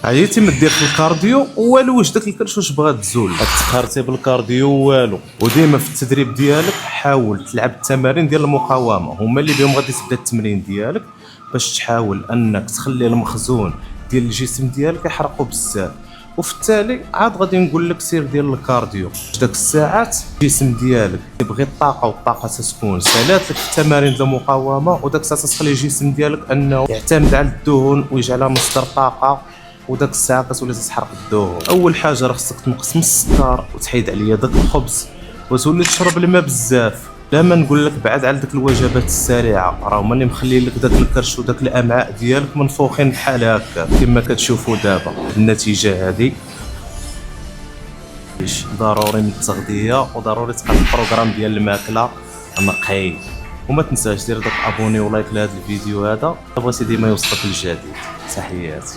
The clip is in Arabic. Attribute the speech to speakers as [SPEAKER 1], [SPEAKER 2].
[SPEAKER 1] عييتي من دير في الكارديو والو، واش داك الكرش واش بغا تزول؟ تقهرتي بالكارديو والو. وديما في التدريب ديالك حاول تلعب التمارين ديال المقاومه، هما اللي بهم غادي تبدا التمرين ديالك، باش تحاول انك تخلي المخزون ديال الجسم ديالك يحرقوا بزاف. وفي التالي عاد غادي نقول لك سير ديال الكارديو. داك الساعات الجسم ديالك يبغي الطاقه، والطاقه تكون سالات لك في التمارين ديال المقاومه، وداك الساعه تخلي الجسم ديالك انه يعتمد على الدهون ويجعلها مصدر طاقه، وداك الساعه كتولي تحرق الدهون. اول حاجه راه خصك تنقص من السكر وتحيد عليا داك الخبز، وتولي تشرب الماء بزاف. لا ما نقول لك بعد على داك الوجبات السريعه، راه هما اللي مخليين لك داك الكرش وداك الامعاء ديالك منفوخين بحال هكا كما كتشوفوا دابا. النتيجه هذه ضروري من التغذيه، وضروري تبقى البروغرام ديال الماكله نقي. وما تنساش دير داك ابوني ولايك لهذا الفيديو هذا، بغيتي ديما يوصلك الجديد. تحياتي.